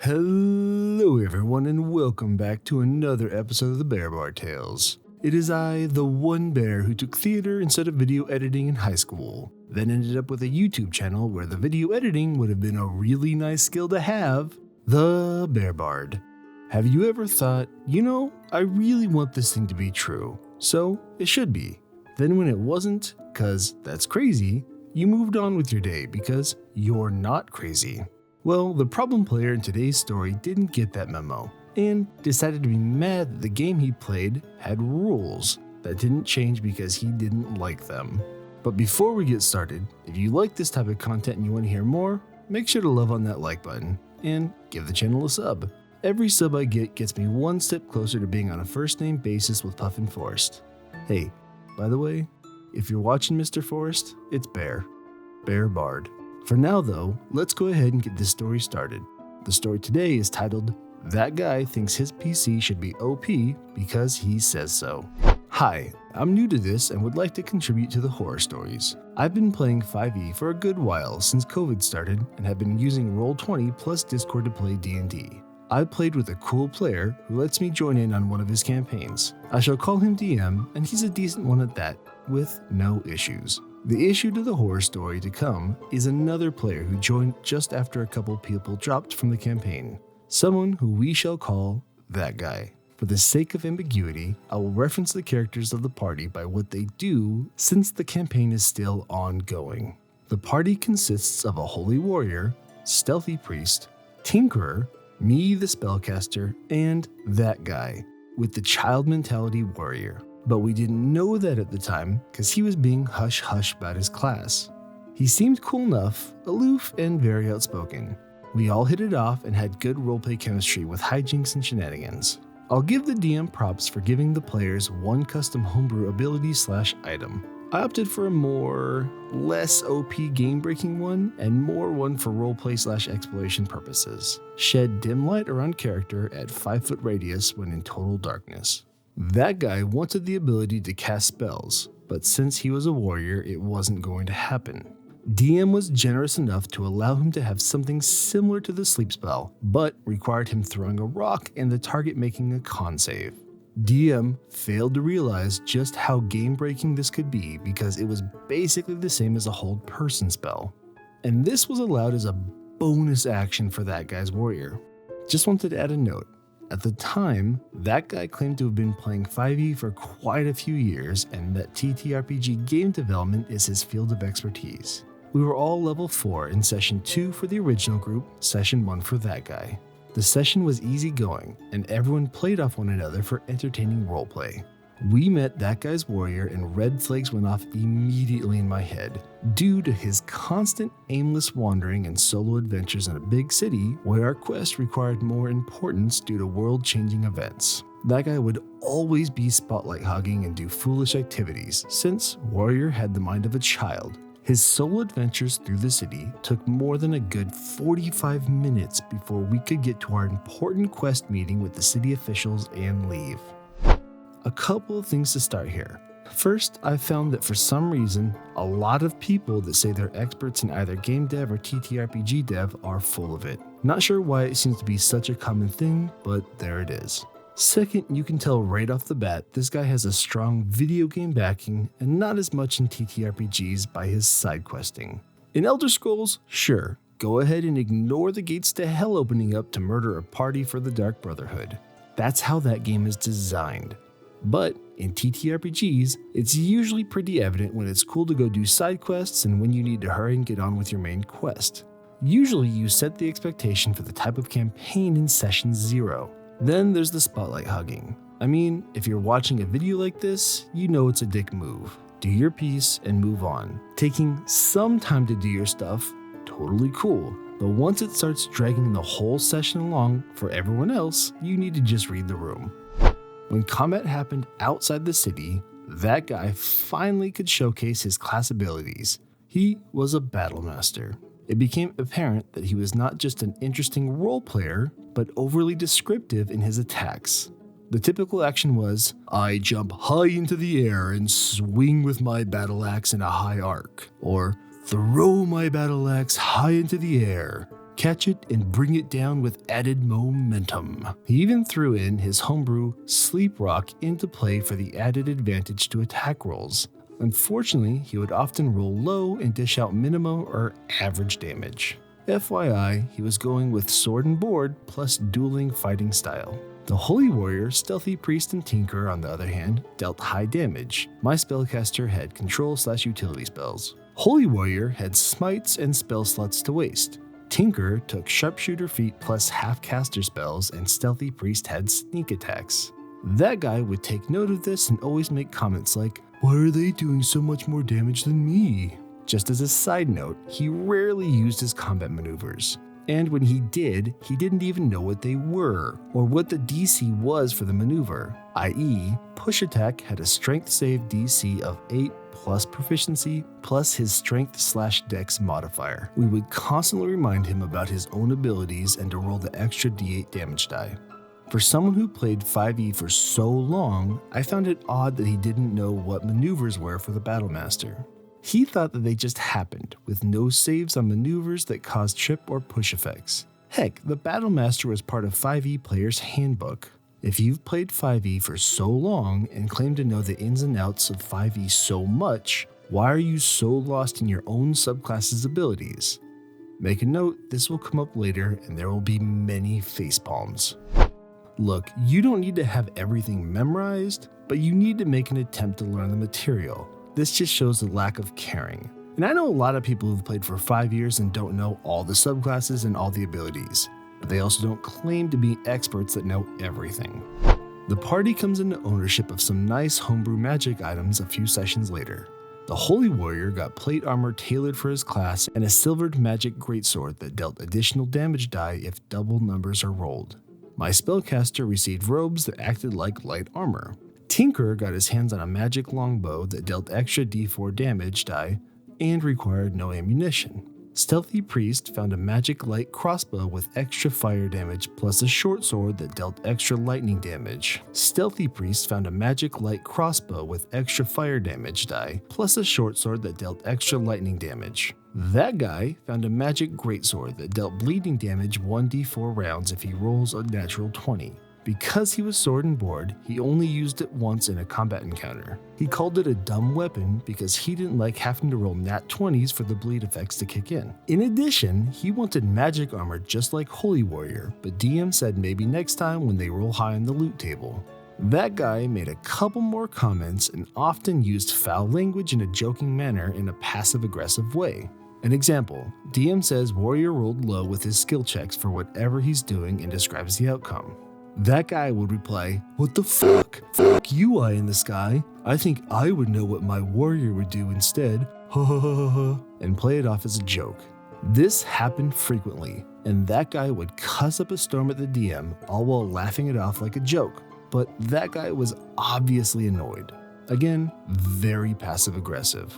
Hello everyone and welcome back to another episode of the Bear Bar Tales. It is I, the one bear who took theater instead of video editing in high school, then ended up with a YouTube channel where the video editing would have been a really nice skill to have, the Bear Bard. Have you ever thought, I really want this thing to be true, so it should be. Then when it wasn't, cause that's crazy, you moved on with your day because you're not crazy. Well, the problem player in today's story didn't get that memo and decided to be mad that the game he played had rules that didn't change because he didn't like them. But before we get started, if you like this type of content and you want to hear more, make sure to love on that like button and give the channel a sub. Every sub I get gets me one step closer to being on a first name basis with Puffin Forrest. Hey, by the way, if you're watching Mr. Forrest, it's Bear Bard. For now though, let's go ahead and get this story started. The story today is titled, That Guy Thinks His PC Should Be OP Because He Says So. Hi, I'm new to this and would like to contribute to the horror stories. I've been playing 5e for a good while since COVID started and have been using Roll20 plus Discord to play D&D. I played with a cool player who lets me join in on one of his campaigns. I shall call him DM and he's a decent one at that, with no issues. The issue to the horror story to come is another player who joined just after a couple people dropped from the campaign. Someone who we shall call That Guy. For the sake of ambiguity, I will reference the characters of the party by what they do since the campaign is still ongoing. The party consists of a holy warrior, stealthy priest, tinkerer, me the spellcaster, and That Guy, with the child mentality warrior. But we didn't know that at the time because he was being hush-hush about his class. He seemed cool enough, aloof, and very outspoken. We all hit it off and had good roleplay chemistry with hijinks and shenanigans. I'll give the DM props for giving the players one custom homebrew ability/item. I opted for a less OP game-breaking one and more one for roleplay/exploration purposes. Shed dim light around character at 5-foot radius when in total darkness. That guy wanted the ability to cast spells, but since he was a warrior, it wasn't going to happen. DM was generous enough to allow him to have something similar to the sleep spell, but required him throwing a rock and the target making a con save. DM failed to realize just how game-breaking this could be because it was basically the same as a hold person spell. And this was allowed as a bonus action for that guy's warrior. Just wanted to add a note. At the time, that guy claimed to have been playing 5e for quite a few years and that TTRPG game development is his field of expertise. We were all level 4 in session 2 for the original group, session 1 for that guy. The session was easygoing and everyone played off one another for entertaining roleplay. We met that guy's warrior and red flags went off immediately in my head due to his constant aimless wandering and solo adventures in a big city where our quest required more importance due to world-changing events. That guy would always be spotlight hogging and do foolish activities since Warrior had the mind of a child. His solo adventures through the city took more than a good 45 minutes before we could get to our important quest meeting with the city officials and leave. A couple of things to start here. First, I found that for some reason, a lot of people that say they're experts in either game dev or TTRPG dev are full of it. Not sure why it seems to be such a common thing, but there it is. Second, you can tell right off the bat this guy has a strong video game backing and not as much in TTRPGs by his side questing. In Elder Scrolls, sure, go ahead and ignore the gates to hell opening up to murder a party for the Dark Brotherhood. That's how that game is designed. But in TTRPGs, it's usually pretty evident when it's cool to go do side quests and when you need to hurry and get on with your main quest. Usually you set the expectation for the type of campaign in session 0. Then there's the spotlight hugging. I mean, if you're watching a video like this, you know it's a dick move. Do your piece and move on. Taking some time to do your stuff, totally cool. But once it starts dragging the whole session along for everyone else, you need to just read the room. When combat happened outside the city, that guy finally could showcase his class abilities. He was a battle master. It became apparent that he was not just an interesting role player, but overly descriptive in his attacks. The typical action was, I jump high into the air and swing with my battle axe in a high arc, or throw my battle axe high into the air, catch it and bring it down with added momentum. He even threw in his homebrew Sleep Rock into play for the added advantage to attack rolls. Unfortunately, he would often roll low and dish out minimum or average damage. FYI, he was going with sword and board plus dueling fighting style. The Holy Warrior, Stealthy Priest, and Tinker, on the other hand, dealt high damage. My spellcaster had control/utility spells. Holy Warrior had smites and spell slots to waste. Tinker took Sharpshooter feat plus half caster spells, and Stealthy Priest had sneak attacks. That guy would take note of this and always make comments like, "Why are they doing so much more damage than me?" Just as a side note, he rarely used his combat maneuvers. And when he did, he didn't even know what they were, or what the DC was for the maneuver, i.e., push attack had a strength save DC of 8 plus proficiency plus his strength/dex modifier. We would constantly remind him about his own abilities and to roll the extra d8 damage die. For someone who played 5e for so long, I found it odd that he didn't know what maneuvers were for the Battlemaster. He thought that they just happened, with no saves on maneuvers that caused trip or push effects. Heck, the Battlemaster was part of 5e Player's Handbook. If you've played 5e for so long and claim to know the ins and outs of 5e so much, why are you so lost in your own subclass's abilities? Make a note, this will come up later and there will be many facepalms. Look, you don't need to have everything memorized, but you need to make an attempt to learn the material. This just shows the lack of caring. And I know a lot of people who've played for 5 years and don't know all the subclasses and all the abilities, but they also don't claim to be experts that know everything. The party comes into ownership of some nice homebrew magic items a few sessions later. The Holy Warrior got plate armor tailored for his class and a silvered magic greatsword that dealt additional damage die if double numbers are rolled. My spellcaster received robes that acted like light armor. Tinker got his hands on a magic longbow that dealt extra d4 damage die and required no ammunition. Stealthy Priest found a magic light crossbow with extra fire damage plus a short sword that dealt extra lightning damage. Stealthy Priest found a magic light crossbow with extra fire damage die plus a short sword that dealt extra lightning damage. That guy found a magic greatsword that dealt bleeding damage 1d4 rounds if he rolls a natural 20. Because he was sword and board, he only used it once in a combat encounter. He called it a dumb weapon because he didn't like having to roll nat 20s for the bleed effects to kick in. In addition, he wanted magic armor just like Holy Warrior, but DM said maybe next time when they roll high on the loot table. That guy made a couple more comments and often used foul language in a joking manner in a passive-aggressive way. An example, DM says Warrior rolled low with his skill checks for whatever he's doing and describes the outcome. That guy would reply, "What the fuck? Fuck you, eye in the sky. I think I would know what my warrior would do instead. Ha ha ha ha ha," and play it off as a joke. This happened frequently, and that guy would cuss up a storm at the DM, all while laughing it off like a joke. But that guy was obviously annoyed. Again, very passive aggressive.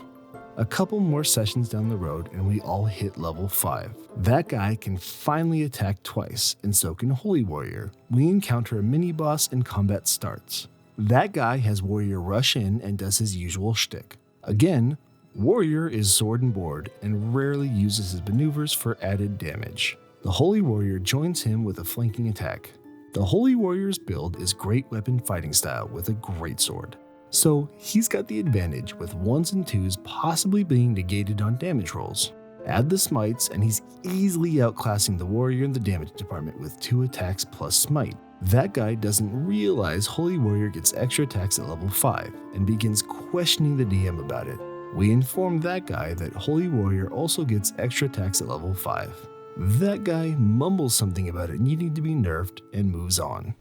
A couple more sessions down the road and we all hit level 5. That guy can finally attack twice, and so can Holy Warrior. We encounter a mini-boss and combat starts. That guy has Warrior rush in and does his usual shtick. Again, Warrior is sword and board and rarely uses his maneuvers for added damage. The Holy Warrior joins him with a flanking attack. The Holy Warrior's build is great weapon fighting style with a greatsword. So he's got the advantage with 1s and 2s possibly being negated on damage rolls. Add the smites and he's easily outclassing the warrior in the damage department with 2 attacks plus smite. That guy doesn't realize Holy Warrior gets extra attacks at level 5 and begins questioning the DM about it. We inform that guy that Holy Warrior also gets extra attacks at level 5. That guy mumbles something about it needing to be nerfed and moves on.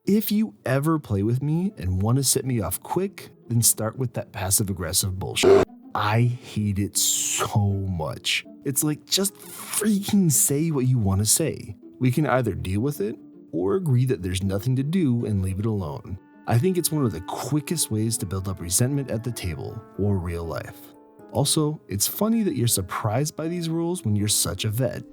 If you ever play with me and want to set me off quick, then start with that passive-aggressive bullshit. I hate it so much. It's like, just freaking say what you want to say. We can either deal with it or agree that there's nothing to do and leave it alone. I think it's one of the quickest ways to build up resentment at the table or real life. Also, it's funny that you're surprised by these rules when you're such a vet.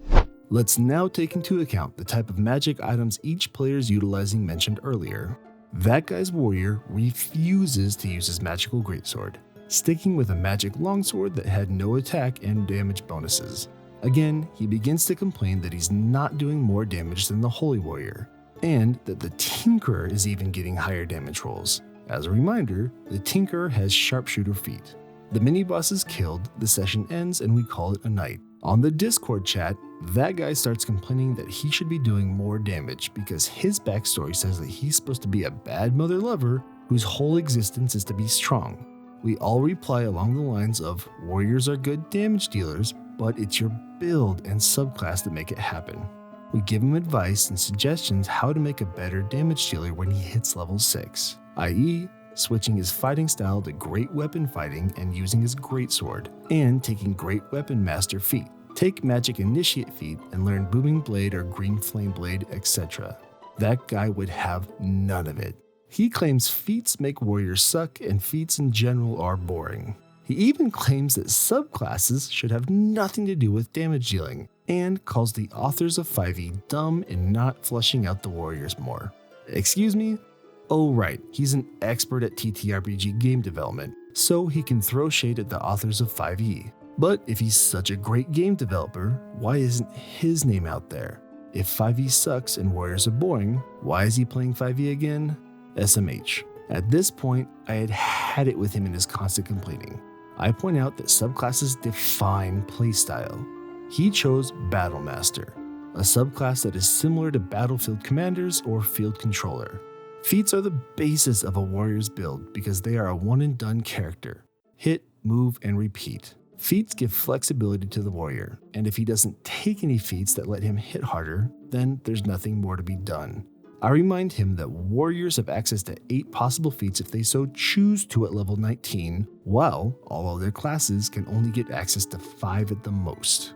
Let's now take into account the type of magic items each player is utilizing mentioned earlier. That guy's warrior refuses to use his magical greatsword, sticking with a magic longsword that had no attack and damage bonuses. Again, he begins to complain that he's not doing more damage than the Holy Warrior, and that the Tinkerer is even getting higher damage rolls. As a reminder, the Tinkerer has sharpshooter feet. The mini-boss is killed, the session ends, and we call it a night. On the Discord chat, that guy starts complaining that he should be doing more damage because his backstory says that he's supposed to be a bad mother lover whose whole existence is to be strong. We all reply along the lines of, warriors are good damage dealers, but it's your build and subclass that make it happen. We give him advice and suggestions how to make a better damage dealer when he hits level 6, i.e., switching his fighting style to great weapon fighting and using his greatsword, and taking great weapon master feat. Take magic initiate feat and learn booming blade or green flame blade, etc. That guy would have none of it. He claims feats make warriors suck and feats in general are boring. He even claims that subclasses should have nothing to do with damage dealing, and calls the authors of 5e dumb in not fleshing out the warriors more. Excuse me? Oh right, he's an expert at TTRPG game development, so he can throw shade at the authors of 5e. But if he's such a great game developer, why isn't his name out there? If 5e sucks and warriors are boring, why is he playing 5e again? SMH. At this point, I had it with him in his constant complaining. I point out that subclasses define playstyle. He chose Battlemaster, a subclass that is similar to Battlefield Commanders or Field Controller. Feats are the basis of a warrior's build because they are a one-and-done character. Hit, move, and repeat. Feats give flexibility to the warrior, and if he doesn't take any feats that let him hit harder, then there's nothing more to be done. I remind him that warriors have access to 8 possible feats if they so choose to at level 19, while all other classes can only get access to 5 at the most.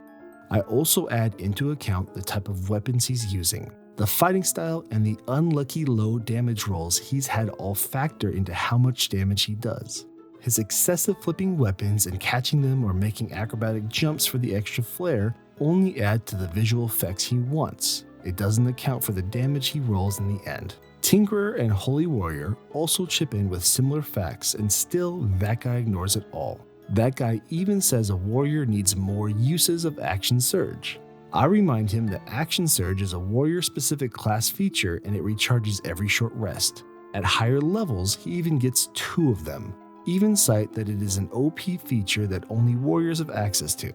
I also add into account the type of weapons he's using. The fighting style and the unlucky low damage rolls he's had all factor into how much damage he does. His excessive flipping weapons and catching them or making acrobatic jumps for the extra flair only add to the visual effects he wants. It doesn't account for the damage he rolls in the end. Tinkerer and Holy Warrior also chip in with similar facts, and still that guy ignores it all. That guy even says a warrior needs more uses of Action Surge. I remind him that Action Surge is a warrior-specific class feature and it recharges every short rest. At higher levels, he even gets 2 of them. Even cite that it is an OP feature that only warriors have access to.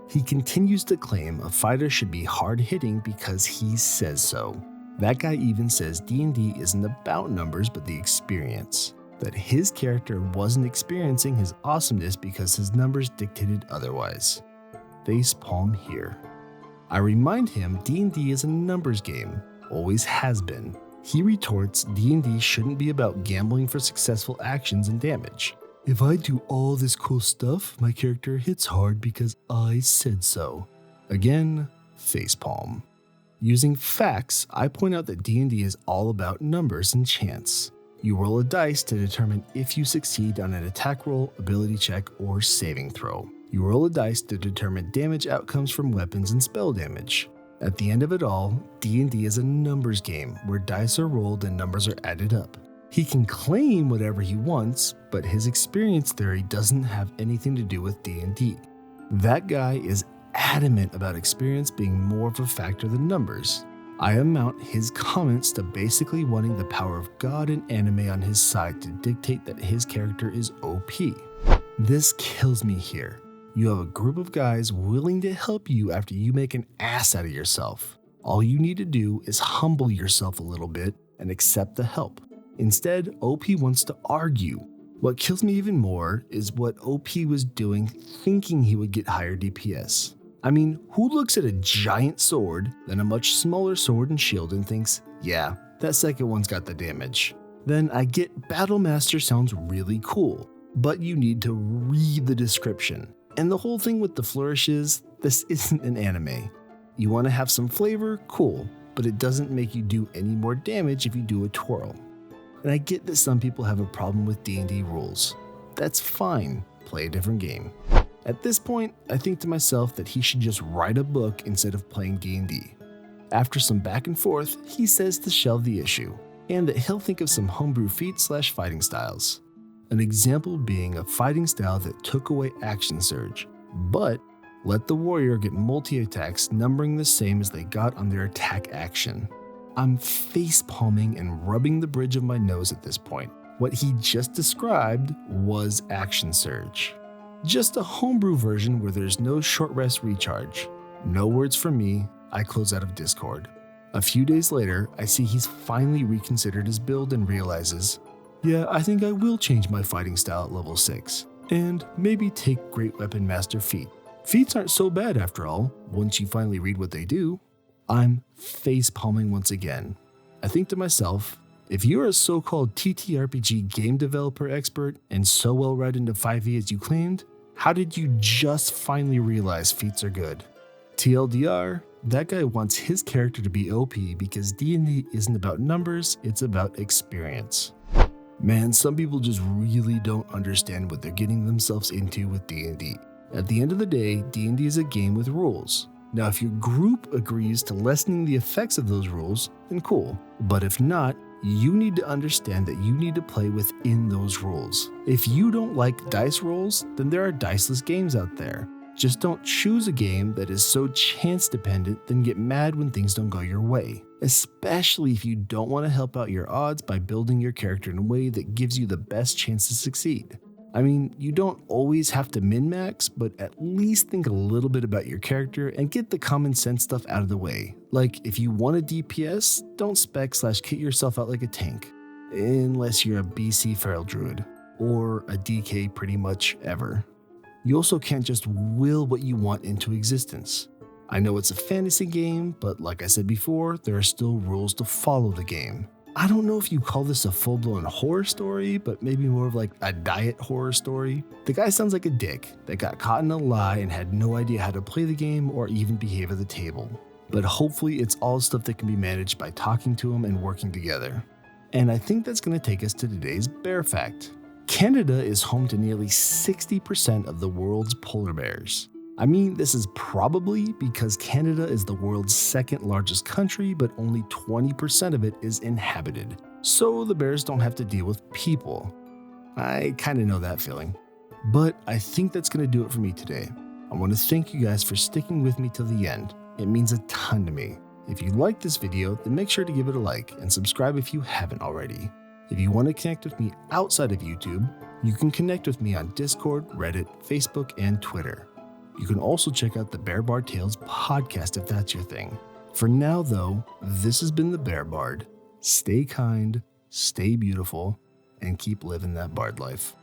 He continues to claim a fighter should be hard-hitting because he says so. That guy even says D&D isn't about numbers but the experience. That his character wasn't experiencing his awesomeness because his numbers dictated otherwise. Facepalm here. I remind him D&D is a numbers game, always has been. He retorts D&D shouldn't be about gambling for successful actions and damage. If I do all this cool stuff, my character hits hard because I said so. Again, facepalm. Using facts, I point out that D&D is all about numbers and chance. You roll a dice to determine if you succeed on an attack roll, ability check, or saving throw. You roll a dice to determine damage outcomes from weapons and spell damage. At the end of it all, D&D is a numbers game where dice are rolled and numbers are added up. He can claim whatever he wants, but his experience theory doesn't have anything to do with D&D. That guy is adamant about experience being more of a factor than numbers. I amount his comments to basically wanting the power of God and anime on his side to dictate that his character is OP. This kills me here. You have a group of guys willing to help you after you make an ass out of yourself. All you need to do is humble yourself a little bit and accept the help. Instead, OP wants to argue. What kills me even more is what OP was doing thinking he would get higher DPS. I mean, who looks at a giant sword, then a much smaller sword and shield and thinks, yeah, that second one's got the damage. Then I get Battlemaster sounds really cool, but you need to read the description. And the whole thing with the flourishes, this isn't an anime. You want to have some flavor? Cool, but it doesn't make you do any more damage if you do a twirl. And I get that some people have a problem with D&D rules. That's fine, play a different game. At this point, I think to myself that he should just write a book instead of playing D&D. After some back and forth, he says to shelve the issue, and that he'll think of some homebrew feats/fighting styles. An example being a fighting style that took away Action Surge, but Let the warrior get multi-attacks numbering the same as they got on their attack action. I'm face-palming and rubbing the bridge of my nose at this point. What he just described was Action Surge. Just a homebrew version where there's no short rest recharge. No words from me, I close out of Discord. A few days later, I see he's finally reconsidered his build and realizes, yeah, I think I will change my fighting style at level 6, and maybe take Great Weapon Master feat. Feats aren't so bad after all, once you finally read what they do. I'm face-palming once again. I think to myself, if you're a so-called TTRPG game developer expert and so well read into 5e as you claimed, how did you just finally realize feats are good? TLDR, that guy wants his character to be OP because D&D isn't about numbers, it's about experience. Man, some people just really don't understand what they're getting themselves into with D&D. At the end of the day, D&D is a game with rules. Now, if your group agrees to lessening the effects of those rules, then cool. But if not, you need to understand that you need to play within those rules. If you don't like dice rolls, then there are diceless games out there. Just don't choose a game that is so chance dependent, then get mad when things don't go your way. Especially if you don't want to help out your odds by building your character in a way that gives you the best chance to succeed. I mean, you don't always have to min-max, but at least think a little bit about your character and get the common sense stuff out of the way. Like, if you want a DPS, don't spec/kit yourself out like a tank. Unless you're a BC Feral Druid, or a DK pretty much ever. You also can't just will what you want into existence. I know it's a fantasy game, but like I said before, there are still rules to follow the game. I don't know if you call this a full-blown horror story, but maybe more of like a diet horror story. The guy sounds like a dick that got caught in a lie and had no idea how to play the game or even behave at the table. But hopefully it's all stuff that can be managed by talking to him and working together. And I think that's going to take us to today's bear fact. Canada is home to nearly 60% of the world's polar bears. I mean, this is probably because Canada is the world's second largest country, but only 20% of it is inhabited. So the bears don't have to deal with people. I kind of know that feeling. But I think that's going to do it for me today. I want to thank you guys for sticking with me till the end. It means a ton to me. If you liked this video, then make sure to give it a like and subscribe if you haven't already. If you want to connect with me outside of YouTube, you can connect with me on Discord, Reddit, Facebook, and Twitter. You can also check out the Bear Bard Tales podcast if that's your thing. For now, though, this has been the Bear Bard. Stay kind, stay beautiful, and keep living that bard life.